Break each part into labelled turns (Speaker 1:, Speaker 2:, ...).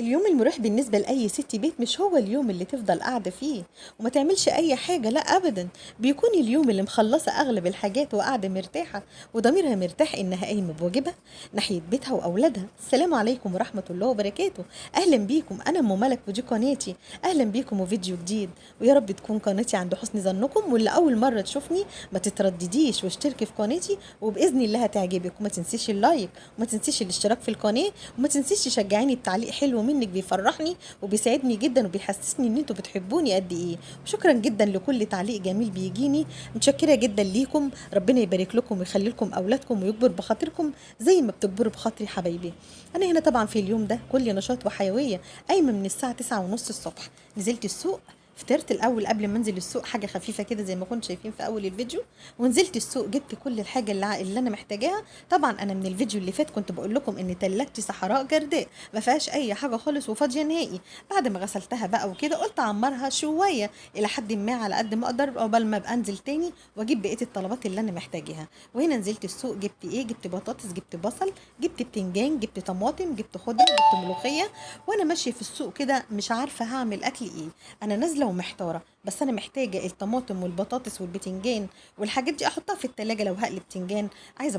Speaker 1: اليوم المريح بالنسبة لأي ست بيت مش هو اليوم اللي تفضل قاعدة فيه وما تعملش أي حاجة، لا أبدا. بيكون اليوم اللي مخلصة أغلب الحاجات وقاعدة مرتاحة وضميرها مرتاح إنها قايمة بواجبها ناحية بيتها وأولادها. السلام عليكم ورحمة الله وبركاته. أهلا بيكم، أنا أم ملك ودي قناتي. أهلا بيكم وفيديو جديد، ويا رب تكون قناتي عند حسن ظنكم. واللي أول مرة تشوفني ما تتردديش واشتركي في قناتي، وبإذن الله هتعجبك. وما تنسيش اللايك وما تنسيش الاشتراك في القناة، وما تنسيش تشجعيني بتعليق حلو منك، بيفرحني وبيسعدني جدا وبيحسسني ان انتوا بتحبوني قد ايه. وشكرا جدا لكل تعليق جميل بيجيني، متشكره جدا ليكم. ربنا يبارك لكم ويخلي لكم اولادكم ويكبر بخاطركم زي ما بتكبروا بخاطري حبايبي. انا هنا طبعا في اليوم ده كل نشاط وحيويه، قايمه من الساعه 9:30 الصبح. نزلت السوق، فطرت الاول قبل ما انزل السوق حاجه خفيفه كده زي ما كنتم شايفين في اول الفيديو، ونزلت السوق جبت كل الحاجه اللي انا محتاجاها. طبعا انا من الفيديو اللي فات كنت بقول لكم ان تلاجتي صحراء جرداء ما فيهاش اي حاجه خالص وفاضيه نهائي. بعد ما غسلتها بقى وكده قلت اعمرها شويه الى حد ما على قد ما اقدر قبل ما ابقى انزل تاني واجيب بقيه الطلبات اللي انا محتاجاها. وهنا نزلت السوق جبت ايه، جبت بطاطس، جبت بصل، جبت بتنجان، جبت طماطم، جبت خضره، جبت ملوخيه. وانا ماشيه في السوق كده مش عارفه هعمل اكل ايه. انا نازله ومحتاره، بس انا محتاجه الطماطم والبطاطس والبتنجان والحاجات دي احطها في التلاجة لو هقلي بتنجان، عايزه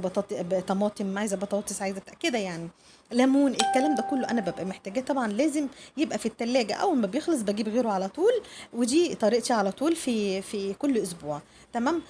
Speaker 1: طماطم، عايزه بطاطس، عايزه كده يعني، ليمون، الكلام ده كله انا ببقى محتاجاه. طبعا لازم يبقى في التلاجة، اول ما بيخلص بجيب غيره على طول. ودي طريقتي على طول في كل اسبوع. تمام.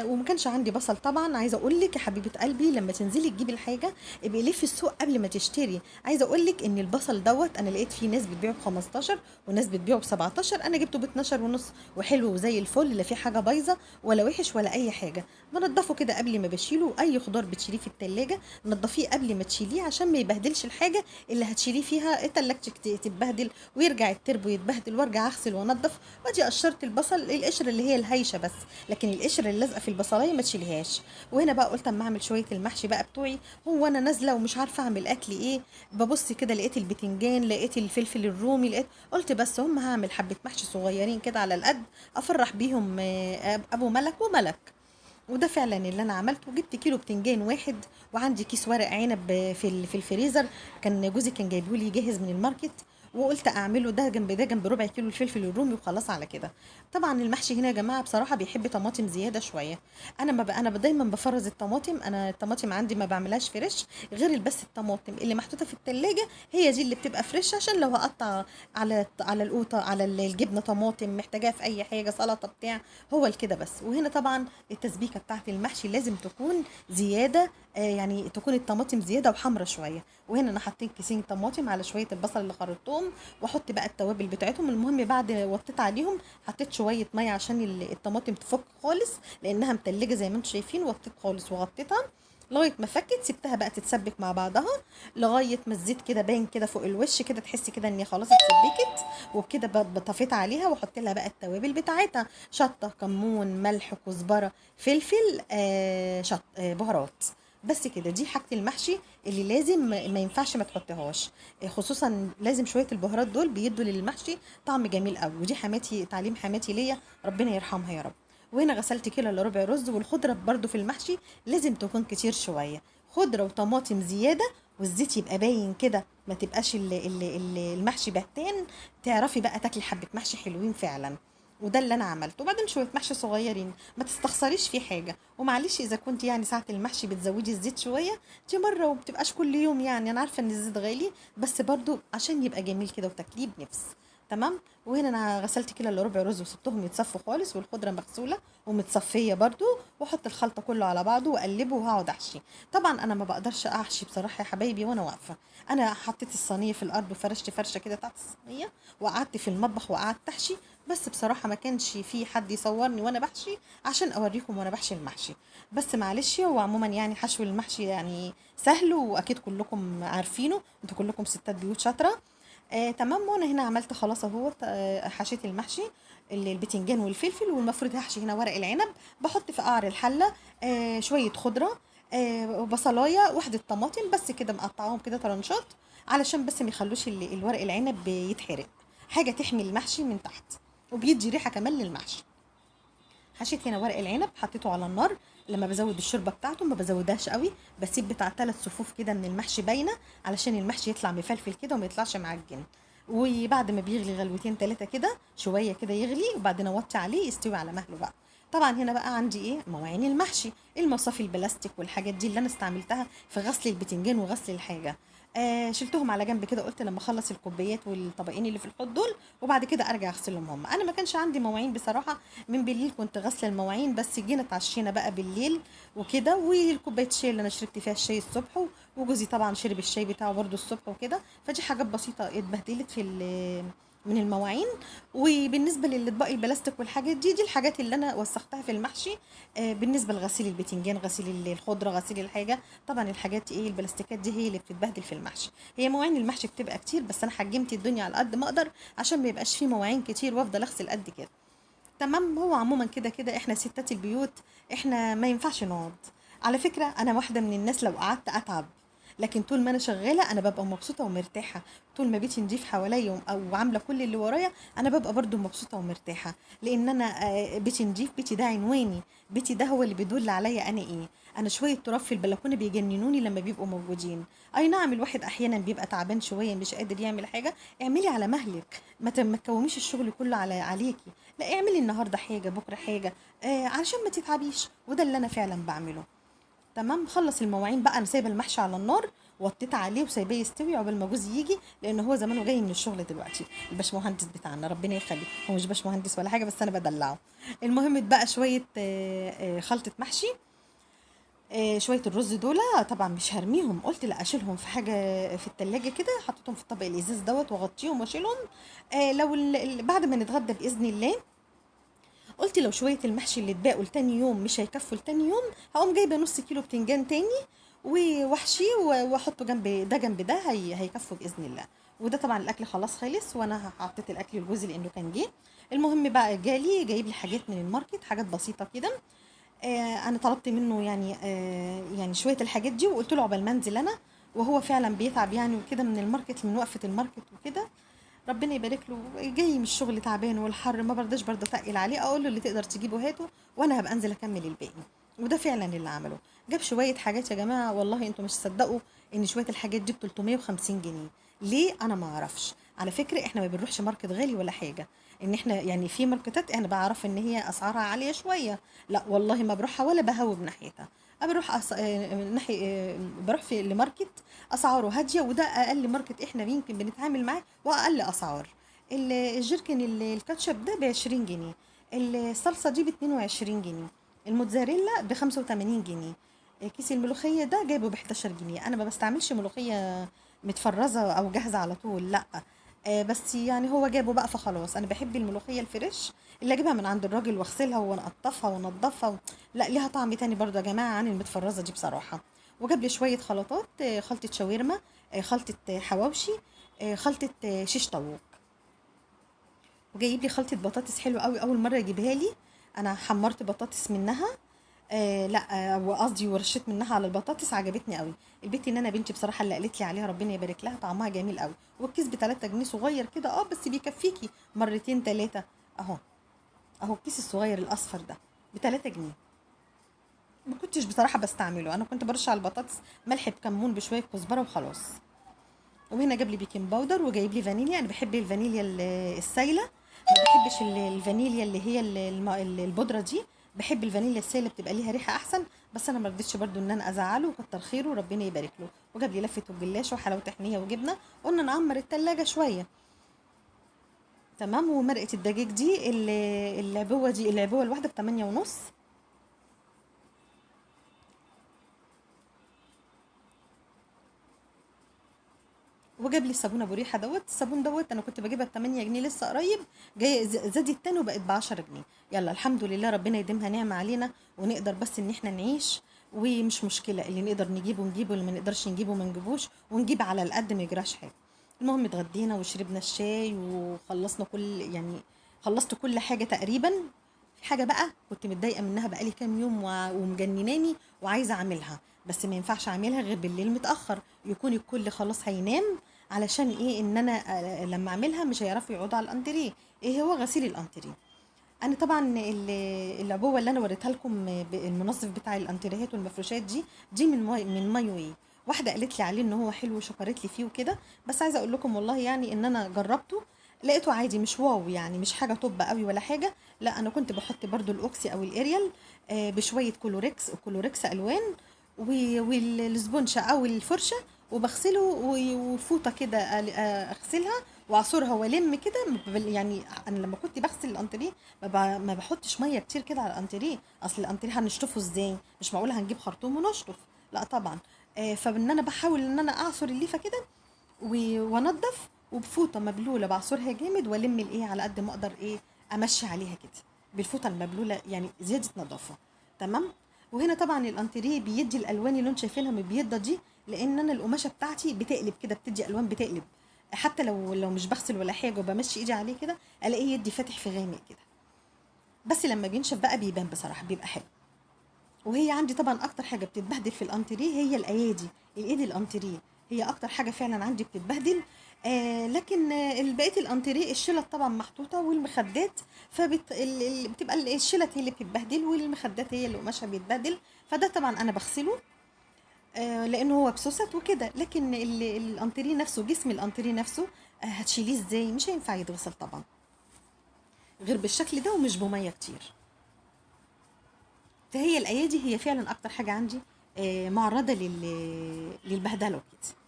Speaker 1: وما كانش عندي بصل طبعا. عايزه اقول لك يا حبيبه قلبي، لما تنزلي تجيبي الحاجه ابقي ليه في السوق قبل ما تشتري. عايزه اقول لك ان البصل دوت انا لقيت فيه ناس بتبيعه ب 15 وناس بتبيعه ب 17، انا جبته ب 12 ونص وحلو وزي الفل، لا فيه حاجه بايظه ولا وحش ولا اي حاجه. بنضفه كده قبل ما بشيله. اي خضار بتشيليه في التلاجة نضفيه قبل ما تشيليه عشان ما يبهدلش الحاجه اللي هتشيليه فيها، تلاجتك تتبهدل ويرجع التربو يتبهدل وارجع اغسل وانضف. وادي قشرت البصل، القشره اللي هي الهايشه بس، لكن القشره اللي لازقه في البصلايه ما تشيلهاش. وهنا بقى قلت اما اعمل شويه المحشي بقى بتوعي. هو انا نازله ومش عارفه اعمل اكل ايه، ببص كده لقيت البتنجان، لقيت الفلفل الرومي، لقيت قلت بس هم هعمل حبه محشي صغيرين كده على القد افرح بيهم ابو ملك وملك. وده فعلا اللي انا عملته. جبت كيلو بتنجان واحد، وعندي كيس ورق عنب في الفريزر، كان جوزي كان جايبه لي جاهز من الماركت، وقلت اعمله ده جنب ده جنب ربع كيلو الفلفل الرومي وخلاص على كده. طبعا المحشي هنا يا جماعه بصراحه بيحب طماطم زياده شويه. انا ما ب... انا دايما بفرز الطماطم. انا الطماطم عندي ما بعملهاش فريش، غير بس الطماطم اللي محطوطه في التلاجة هي دي اللي بتبقى فريش، عشان لو هقطع على القوطه على الجبنه طماطم محتاجاها في اي حاجه سلطه بتاع، هو كده بس. وهنا طبعا التسبيكه بتاعت المحشي لازم تكون زياده، يعني تكون الطماطم زياده وحمرا شويه. وهنا انا حطيت كيسين طماطم على شويه البصل اللي خرطتهم، واحط بقى التوابل بتاعتهم. المهم بعد وطيت عليهم حطيت شويه ميه عشان الطماطم تفك خالص، لانها متلجه زي ما انتم شايفين. وطيت خالص وغطيتها لغايه ما فكت، سبتها بقى تتسبك مع بعضها لغايه ما الزيت كده باين كده فوق الوش كده، تحسي كده ان هي خلاص اتسبكت. وبكده بطفيت عليها واحط لها بقى التوابل بتاعتها: شطه، كمون، ملح، كزبره، فلفل، بهارات. بس كده، دي حاجه المحشي اللي لازم ما ينفعش ما تحطيهاش. خصوصا لازم شويه البهارات دول بيدوا للمحشي طعم جميل قوي. ودي حماتي، تعليم حماتي ليا، ربنا يرحمها يا رب. وهنا غسلت كيلو الا ربع رز. والخضره برده في المحشي لازم تكون كتير شويه، خضره وطماطم زياده، والزيت يبقى باين كده، ما تبقاش المحشي بهتان. تعرفي بقى تاكلي حبه محشي حلوين فعلا. وده اللي انا عملته. وبعدين شويه محشي صغيرين، ما تستخسريش فيه حاجه. ومعلش اذا كنت يعني ساعه المحشي بتزودي الزيت شويه، دي مره وبتبقاش كل يوم. يعني انا عارفه ان الزيت غالي، بس برضو عشان يبقى جميل كده وتاكليه بنفس. تمام. وهنا انا غسلت كيلو الا ربع رز وسبتهم يتصفوا خالص، والخضره مغسوله ومتصفيه برضو. واحط الخلطه كله على بعضه واقلبه وهقعد احشي. طبعا انا ما بقدرش احشي بصراحه يا حبايبي وانا واقفه. انا حطيت الصينيه في الارض وفرشت فرشه كده تحت الصينيه، وقعدت في المطبخ وقعدت احشي. بس بصراحه ما كانش في حد يصورني وانا بحشي عشان اوريكم وانا بحشي المحشي. بس معلش، هو عموما يعني حشو المحشي يعني سهل، واكيد كلكم عارفينه، انتوا كلكم ستات بيوت شاطره. تمام. وانا هنا عملت خلاص اهوت، حشيت المحشي اللي البتنجان والفلفل. والمفروض هحشي هنا ورق العنب. بحط في قعر الحله شويه خضره، بصلايه، واحده طماطم بس كده مقطعاهم كده طرنشات، علشان بس ما يخلوش الورق العنب يتحرق، حاجه تحمي المحشي من تحت وبيدي ريحه كمان للمحشي. حشيت هنا ورق العنب، حطيته على النار، لما بزود الشوربه بتاعته ما بزودهاش قوي، بسيب بتاع 3 صفوف كده من المحشي باينه، علشان المحشي يطلع مفلفل كده وما يطلعش معجن. وبعد ما بيغلي غلوتين 3 كده شويه كده يغلي، وبعدين اوطي عليه يستوي على مهله بقى. طبعا هنا بقى عندي ايه مواعين المحشي، المصافي البلاستيك والحاجات دي اللي انا استعملتها في غسل البتنجان وغسل الحاجه. شلتهم على جنب كده، قلت لما اخلص الكوبايات والطبقين اللي في الحوض دول وبعد كده ارجع اغسلهم هم. انا ما كانش عندي مواعين بصراحه، من بالليل كنت غاسله المواعين، بس جينا اتعشينا بقى بالليل وكده، والكوبايه الشاي اللي انا شربت فيها الشاي الصبح، وجوزي طبعا شرب الشاي بتاعه برده الصبح وكده، فدي حاجات بسيطه اتبهدلت من المواعين. وبالنسبه للاطباق البلاستيك والحاجات دي الحاجات اللي انا وسختها في المحشي. بالنسبه لغسيل البتنجان، غسيل الخضره، غسيل الحاجه، طبعا الحاجات ايه البلاستيكات دي هي اللي بتتبهدل في المحشي. هي مواعين المحشي بتبقى كتير، بس انا حجمت الدنيا على قد ما اقدر عشان ما يبقاش فيه مواعين كتير وافضل اغسل قد كده. تمام. هو عموما كده كده احنا ستات البيوت، احنا ما ينفعش نقعد. على فكرة انا واحدة من الناس لو قعدت اتعب، لكن طول ما انا شغالة انا ببقى مبسوطة ومرتاحة. طول ما بيتي نضيف حواليا او عاملة كل اللي ورايا انا ببقى برضو مبسوطة ومرتاحة، لان انا بيتي نضيف، بيتي ده عنواني، بيتي ده هو اللي بيدل عليا انا ايه. انا شوية تراب في البلكونة بيجننوني لما بيبقوا موجودين. اي نعم الواحد احيانا بيبقى تعبان شوية مش قادر يعمل حاجة، اعملي على مهلك، ما تكوميش الشغل كله عليكي، لا اعملي النهارده حاجه بكره حاجه، علشان ما تتعبيش، وده اللي انا فعلا بعمله. تمام. خلص المواعين بقى، انا سايبه المحشي على النار وطيت عليه وسايباه يستوي عقبال ما جوزي يجي، لان هو زمانه جاي من الشغل دلوقتي. الباشمهندس بتاعنا ربنا يخليه، هو مش باشمهندس ولا حاجه بس انا بدلعه. المهم بقى شويه خلطه محشي. شويه الرز دول طبعا مش هرميهم، قلت لا اشيلهم في حاجه في التلاجة كده، حطيتهم في الطبق الازاز دوت واغطيهم واشيلهم. لو بعد ما نتغدى باذن الله، قلت لو شويه المحشي اللي اتبقوا لتاني يوم مش هيكفوا لتاني يوم، هقوم جايبه نص كيلو بتنجان تاني واحشيه واحطه جنب ده جنب ده، هيكفوا باذن الله. وده طبعا الاكل خلاص خلص، وانا حطيت الاكل لجوزي لانه كان جه. المهم بقى جالي جايب لي حاجات من الماركت، حاجات بسيطه كده. انا طلبت منه يعني شويه الحاجات دي، وقلت له عقبال ما انزل انا، وهو فعلا بيتعب يعني وكده من الماركت، من وقفه الماركت وكده. ربنا يبارك له، جاي من الشغل تعبان والحر، ما برضاش برضه اتقل عليه، اقول له اللي تقدر تجيبه هاته وانا هبقى انزل اكمل الباقي. وده فعلا اللي عمله. جاب شويه حاجات يا جماعه، والله انتوا مش تصدقوا ان شويه الحاجات دي ب 350 جنيه. ليه؟ انا ما اعرفش. على فكره احنا ما بنروحش ماركت غالي ولا حاجه، ان احنا يعني في ماركتات انا بعرف ان هي اسعارها عاليه شويه، لا والله ما بروحها ولا بهوب ناحيتها. انا بروح ناحي بروح في لماركت اسعاره هاديه، وده اقل ماركت احنا يمكن بنتعامل معاه واقل اسعار. الجيركن الكاتشب ده ب20 جنيه، الصلصه دي ب22 جنيه، الموتزاريلا ب85 جنيه، كيس الملوخيه ده جايبه ب11 جنيه. انا ما بستعملش ملوخيه متفرزه او جاهزه على طول، لا. بس يعني هو جابه بقى فخلاص. انا بحب الملوخيه الفريش اللي اجيبها من عند الراجل واغسلها ونقطفها وننضفها لا ليها طعم تاني برضه يا جماعه عن المتفرزه دي بصراحه. وجاب لي شويه خلطات، خلطه شاورما، خلطه حواوشي، خلطه شيش طاووق، وجايب لي خلطه بطاطس حلوه قوي اول مره يجيبها لي. انا حمرت بطاطس منها، لا وقصدي ورشيت منها على البطاطس، عجبتني قوي. البيت ان انا بنتي بصراحه اللي قالت لي عليها ربنا يبارك لها، طعمها جميل قوي. والكيس ب 3 جنيه صغير كده، بس بيكفيكي مرتين ثلاثه. اهو، اهو الكيس الصغير الاصفر ده ب 3 جنيه. ما كنتش بصراحه بستعمله، انا كنت برش على البطاطس ملح بكمون بشويه كزبره وخلاص. وهنا جاب لي بيكنج باودر وجايب لي فانيليا. انا بحب الفانيليا السايله، ما بحبش الفانيليا اللي هي البودره دي. بحب الفانيليا السايله بتبقى ليها ريحه احسن. بس انا ما رضيتش برضو ان انا ازعله، وكتر خيره وربنا يبارك له. وجاب لي لفه وجلاشه وحلاوه طحينيه وجبنه. قلنا نعمر التلاجة شويه. تمام. ومرقه الدجاج دي العبوه الواحده ب8 ونص. وجاب لي صابون ابو ريحه دوت. الصابون دوت انا كنت بجيبها ب 8 جنيه لسه قريب، جاي زادت تاني وبقت ب 10 جنيه. يلا الحمد لله، ربنا يديمها نعمه علينا، ونقدر بس ان احنا نعيش. ومش مشكله، اللي نقدر نجيبه نجيبه، اللي ما نقدرش نجيبه ما نجيبوش، ونجيب على القد ما يجراش حاجه. المهم اتغدينا وشربنا الشاي وخلصنا خلصت كل حاجه تقريبا. في حاجه بقى كنت متضايقه منها بقالي كام يوم ومجنناني وعايزه اعملها، بس ما ينفعش اعملها غير بالليل متاخر، يكون الكل خلاص هينام. علشان ايه؟ ان انا لما اعملها مش هيعرفوا يقعدوا على الانتريه. ايه هو؟ غسيل الانتريه. انا طبعا العبوه اللي انا وريتها لكم المنظف بتاع الانتريهات والمفروشات دي من ماي واي. واحده قالت لي عليه ان هو حلو وشكرت لي فيه وكده، بس عايزه اقول لكم والله يعني ان انا جربته، لقيته عادي مش واو يعني، مش حاجه توب قوي ولا حاجه. لا انا كنت بحط برضو الاوكسي او الاريال بشويه كلوريكس الوان والسبونشه او الفرشه، وبغسله وفوطه كده اغسلها واعصرها والم كده. يعني انا لما كنت بغسل الانتريه ما بحطش ميه كتير كده على الانتريه، اصل الانتريه هنشطفه ازاي؟ مش معقوله هنجيب خرطوم ونشطف، لا طبعا. فان انا بحاول ان انا اعصر الليفه كده وانضف، وبفوطه مبلوله بعصرها جامد والم الايه على قد ما اقدر ايه، امشي عليها كده بالفوطه المبلوله يعني زياده نظافه. تمام. وهنا طبعا الانتريه بيدي الالوان اللي انتم شايفينها مبيضه دي، لان انا القماشه بتاعتي بتقلب كده، بتدي الوان بتقلب. حتى لو مش بغسل ولا حاجه وبمشي ايدي عليه كده الاقيه يدي فاتح في غامق كده، بس لما بينشف بقى بيبان بصراحه بيبقى حلو. وهي عندي طبعا اكتر حاجه بتتبهدل في الانتريه هي الايادي، الايد الانتريه هي اكتر حاجه فعلا عندي بتتبهدل. لكن بقيه الانتريه الشلت طبعا محطوطه والمخدات، بتبقى الشلت هي اللي بتتبهدل والمخدات هي اللي قماشها بيتبهدل. فده طبعا انا بغسله لانه هو بسوست وكده. لكن الانتريه نفسه، جسم الانتريه نفسه هتشيليه ازاي؟ مش هينفع يتغسل طبعا غير بالشكل ده ومش بميه كتير. فهي الايادي هي فعلا اكتر حاجه عندي معرضه للبهدله وكده.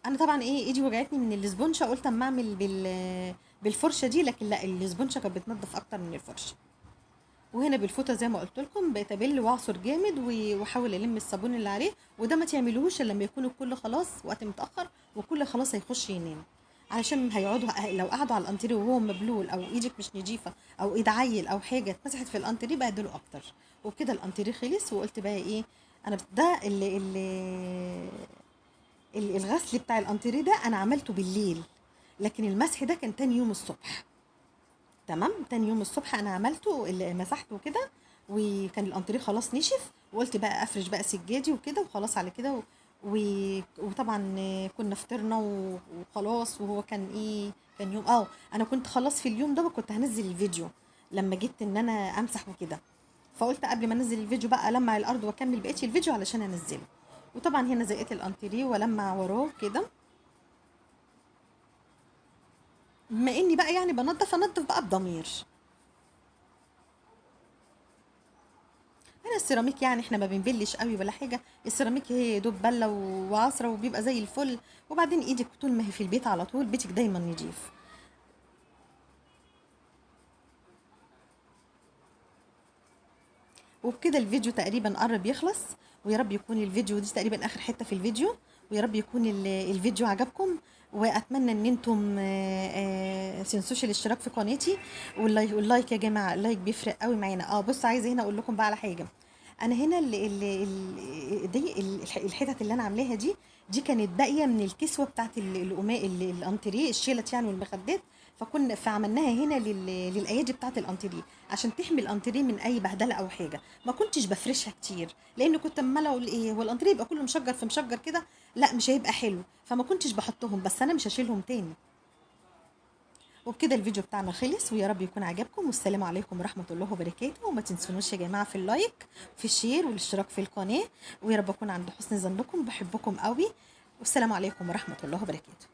Speaker 1: انا طبعا ايه ايدي وجعتني من الاسبونشه، قلت اما اعمل بالفرشه دي، لكن لا الاسبونشه كانت بتنضف اكتر من الفرشه. وهنا بالفوطه زي ما قلت لكم بتبل واعصر جامد واحاول الم الصابون اللي عليه. وده ما تعملوش الا لما يكون الكل خلاص وقت متاخر وكل خلاص هيخش ينام، علشان هيقعدوا لو قعدوا على الانتريه وهو مبلول او ايدك مش نظيفه او ايد عيل او حاجه اتمسحت في الانتريه بهدلوا اكتر. وبكده الانتريه خلص. وقلت بقى ايه، انا ده الغسل بتاع الانتريه ده انا عملته بالليل، لكن المسح ده كان تاني يوم الصبح. تمام. تاني يوم الصبح انا عملته اللي مسحته كده، وكان الانتريه خلاص نشف. وقلت بقى افرش بقى سجادي وكده وخلاص على كده وطبعا كنا فطرنا وخلاص. وهو كان ايه، كان يوم انا كنت خلاص في اليوم ده وكنت هنزل الفيديو لما جيت ان انا امسح وكده. فقلت قبل ما انزل الفيديو بقى المع الارض واكمل بقيه الفيديو علشان انزله. وطبعا هنا زقيت الانتريه ولمع وراه كده. بما اني بقى يعني انضف بقى بضمير. هنا السيراميك يعني احنا ما بنبلش قوي ولا حاجه، السيراميك هي يا دوب بله وعصره وبيبقى زي الفل. وبعدين ايدك طول ما هي في البيت على طول بيتك دايما نضيف. وبكده الفيديو تقريبا قرب يخلص. ويا رب يكون الفيديو دي تقريبا اخر حته في الفيديو. ويا رب يكون الفيديو عجبكم. واتمنى ان انتم تنسوش الاشتراك في قناتي واللايك يا جماعه، اللايك بيفرق قوي معانا. بص عايزه هنا اقول لكم بقى على حاجه. انا هنا الحتت اللي انا عاملاها دي كانت باقيه من الكسوه بتاعت القماش الانتريه الشيلت يعني والمخدات. فعملناها هنا للايادي بتاعت الانتريه عشان تحمي الانتريه من اي بهدله او حاجه. ما كنتش بفرشها كتير لان كنت عماله اقول ايه هو الانتريه يبقى كله مشجر في مشجر كده، لا مش هيبقى حلو. فما كنتش بحطهم، بس انا مش هشيلهم تاني. وبكده الفيديو بتاعنا خلص. ويا رب يكون عجبكم. والسلام عليكم ورحمة الله وبركاته. وما تنسونوش يا جماعة في اللايك في الشير والاشتراك في القناة. ويا رب أكون عند حسن ظنكم، بحبكم قوي. والسلام عليكم ورحمة الله وبركاته.